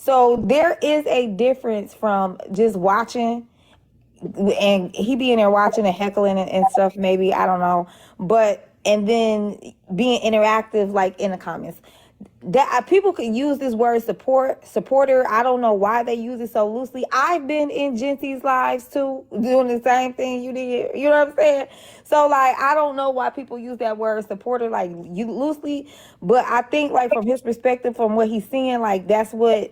So there is a difference from just watching and he being there watching and heckling and stuff, maybe, I don't know, but and then being interactive like in the comments. That people could use this word supporter. I don't know why they use it so loosely. I've been in Genty's lives too, doing the same thing you did. You know what I'm saying? So like, I don't know why people use that word supporter like you loosely, but I think like from his perspective, from what he's seeing, like that's what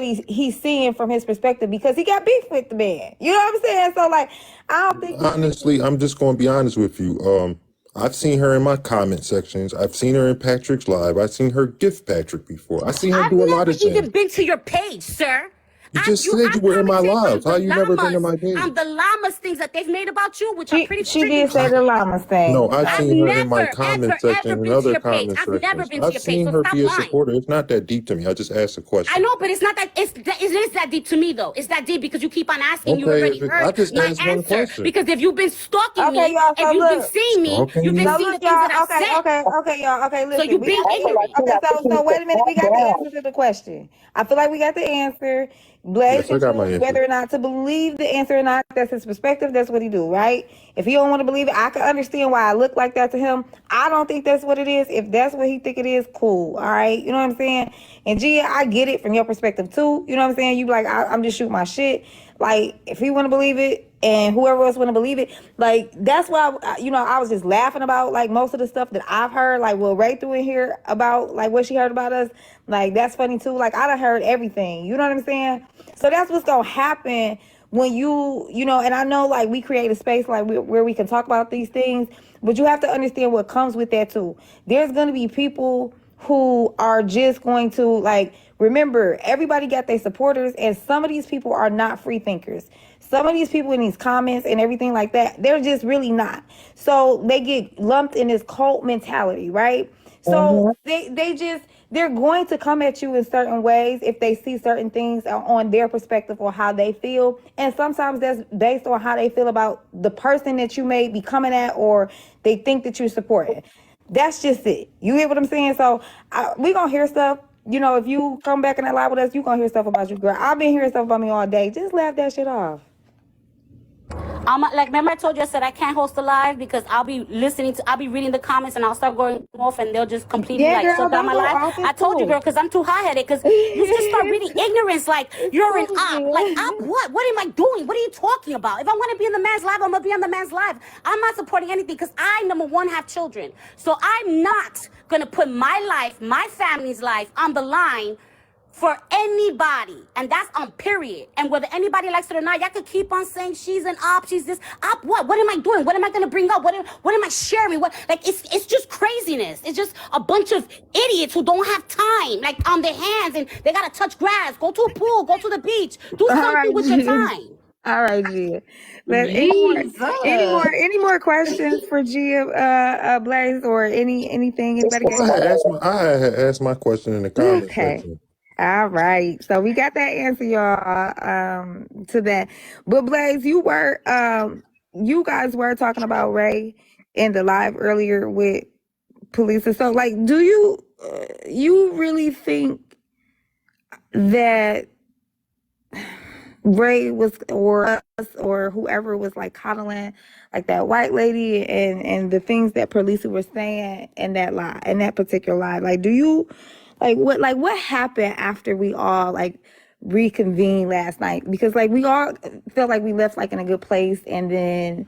he's seeing from his perspective, because he got beef with the man. You know what I'm saying? So like, I don't think honestly, I'm just going to be honest with you. I've seen her in my comment sections. I've seen her in Patrick's live. I've seen her gift Patrick before. I've seen her do a lot of things. I've never even been to your page, sir. You just said you were in my lives. How you never been to my page? The llamas things that they've made about you, which are pretty. She did say the llamas thing. No, I've seen her in my comment section and other comment sections. Never been to I've your seen page, her so be a stop lying. supporter. It's not that deep to me. I just asked a question. I know, but it's not that. It is that deep to me, though. It's that deep because you keep on asking. You already heard I just my asked one answer. question. Because if you've been stalking me, y'all, so if you've look. been seeing me, you've been seeing the things that I said. Okay, y'all. Okay, listen. So you being ignorant. Okay, so wait a minute. We got the answer to the question. I feel like we got the answer. Blaze can choose whether or not to believe the answer or not. That's his perspective. That's what he do, right? If he don't want to believe it, I can understand why I look like that to him. I don't think that's what it is. If that's what he think it is, cool. All right, you know what I'm saying? And Gia, I get it from your perspective too. You know what I'm saying? You like, I'm just shooting my shit. Like, if he want to believe it and whoever else want to believe it, like, that's why, I was just laughing about, like, most of the stuff that I've heard, like, what Ray threw in here about, like, what she heard about us. Like, that's funny, too. Like, I done heard everything. You know what I'm saying? So that's what's going to happen when and I know, like, we create a space, like, where we can talk about these things, but you have to understand what comes with that, too. There's going to be people who are just going to, like, remember, everybody got their supporters, and some of these people are not free thinkers. Some of these people in these comments and everything like that, they're just really not. So they get lumped in this cult mentality, right? So they're going to come at you in certain ways if they see certain things on their perspective or how they feel. And sometimes that's based on how they feel about the person that you may be coming at, or they think that you're supporting. That's just it. You hear what I'm saying? So we're going to hear stuff. If you come back in that live with us, you're going to hear stuff about you, girl. I've been hearing stuff about me all day. Just laugh that shit off. Like, remember I told you, I said I can't host a live because I'll be reading the comments and I'll start going off and they'll just completely shut down my live. I told you, girl, because I'm too high-headed, because you just start reading ignorance like you're an op. Like, op what? What am I doing? What are you talking about? If I want to be in the man's live, I'm going to be on the man's live. I'm not supporting anything because I, number one, have children. So I'm not going to put my life, my family's life on the line for anybody, and that's on period. And whether anybody likes it or not, y'all could keep on saying she's an op, she's this op. What am I doing? What am I gonna bring up? What am I sharing? It's just craziness. It's just a bunch of idiots who don't have time, like, on their hands, and they gotta touch grass, go to a pool, go to the beach, do something with your time. All right, Gia. Any more questions for Gia, Blaze, or anything? Anybody I had asked my question in the comment section. All right. So we got that answer, y'all, to that. But Blaze, you guys were talking about Ray in the live earlier with Palesa. So, like, do you really think that Ray was, or us, or whoever was, like, coddling, like, that white lady and the things that Palesa was saying in that particular live? Like, do you... Like what happened after we all, like, reconvened last night? Because, like, we all felt like we left, like, in a good place, and then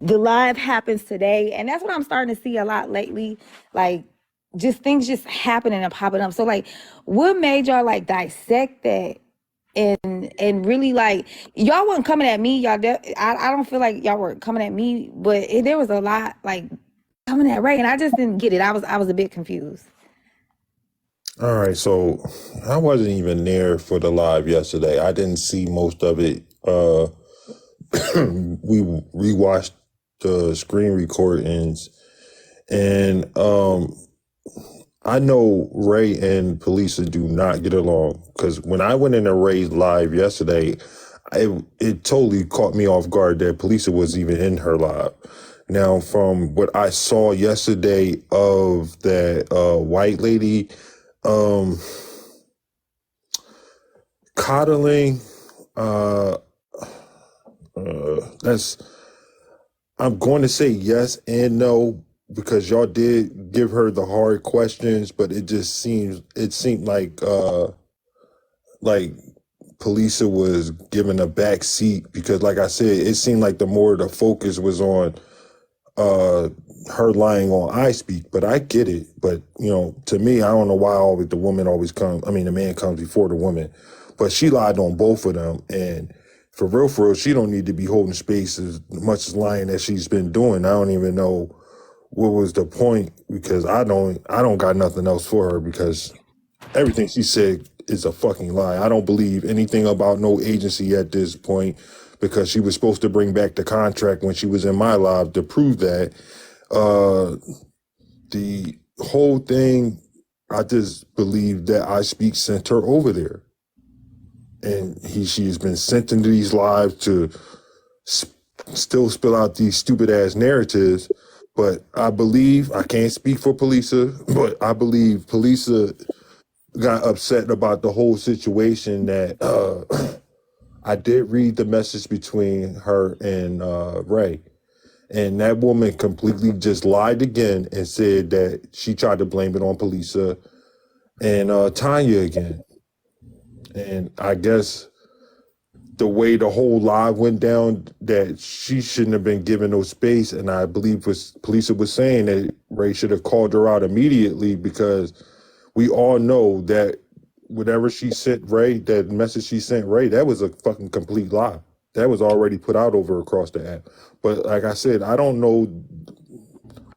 the live happens today, and that's what I'm starting to see a lot lately. Like, just things just happening and popping up. So, like, what made y'all, like, dissect that and really, like, y'all weren't coming at me, y'all? I don't feel like y'all were coming at me, but there was a lot, like, coming at Ray, and I just didn't get it. I was a bit confused. All right, so I wasn't even there for the live yesterday. I didn't see most of it. We rewatched the screen recordings, and I know Ray and Palesa do not get along, because when I went into Ray's live yesterday, it totally caught me off guard that Palesa was even in her live. Now, from what I saw yesterday of that white lady, coddling, I'm going to say yes and no, because y'all did give her the hard questions, but it seemed like Palesa was given a back seat, because like I said, it seemed like the more the focus was on her lying on I Speak, but I get it. But, to me, I don't know why the man comes before the woman, but she lied on both of them. And for real, she don't need to be holding space as much as lying as she's been doing. I don't even know what was the point, because I don't got nothing else for her, because everything she said is a fucking lie. I don't believe anything about no agency at this point, because she was supposed to bring back the contract when she was in my live to prove that. The whole thing, I just believe that I Speak sent her over there. And she's been sent into these lives to still spill out these stupid ass narratives. But I can't speak for Palesa, but I believe Palesa got upset about the whole situation. That I did read the message between her and Ray. And that woman completely just lied again and said that she tried to blame it on Palesa and Tanya again. And I guess the way the whole live went down, that she shouldn't have been given no space. And I believe Palesa was saying that Ray should have called her out immediately, because we all know that whatever she sent Ray, that message she sent Ray, that was a fucking complete lie. That was already put out over across the app. But like I said, I don't know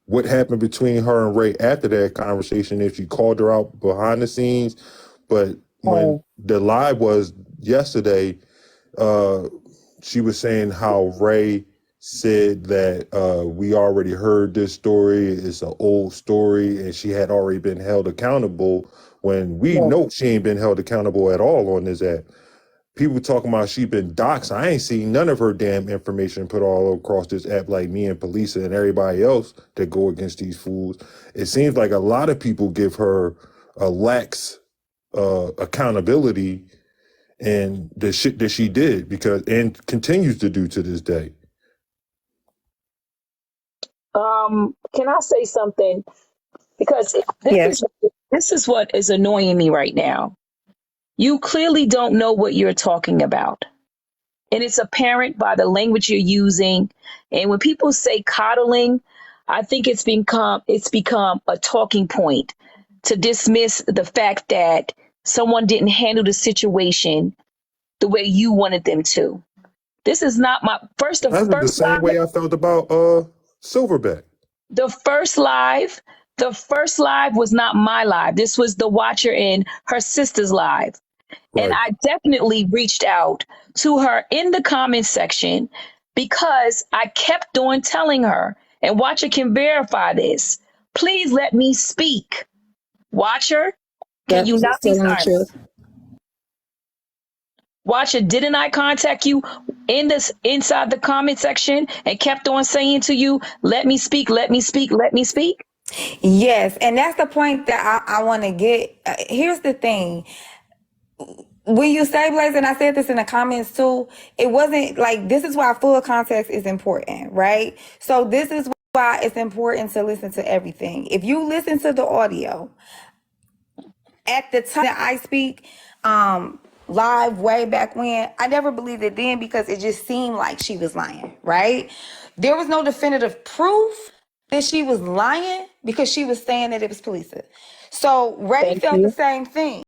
what happened between her and Ray after that conversation, if she called her out behind the scenes. But when the live was yesterday, she was saying how Ray said that we already heard this story, it's an old story, and she had already been held accountable, when we know she ain't been held accountable at all on this app. People talking about she been doxxed. I ain't seen none of her damn information put all across this app like me and Palesa and everybody else that go against these fools. It seems like a lot of people give her a lax accountability and the shit that she did, and continues to do to this day. Can I say something? Because this is what is annoying me right now. You clearly don't know what you're talking about. And it's apparent by the language you're using. And when people say coddling, I think it's become a talking point to dismiss the fact that someone didn't handle the situation the way you wanted them to. This is not my first. That's the same way I felt about Silverback. The first live was not my live. This was the watcher and her sister's live. Right. And I definitely reached out to her in the comment section, because I kept on telling her, and Watcher can verify this, please let me speak. Watcher, can you not be silent? Watcher, didn't I contact you inside the comment section and kept on saying to you, let me speak, let me speak, let me speak? Yes, and that's the point that I want to get. Here's the thing. When you say, Blaze, and I said this in the comments too, it wasn't like, this is why full context is important, right? So this is why it's important to listen to everything. If you listen to the audio, at the time that I Speak live way back when, I never believed it then, because it just seemed like she was lying, right? There was no definitive proof that she was lying, because she was saying that it was Palesa. So Ray felt the same thing.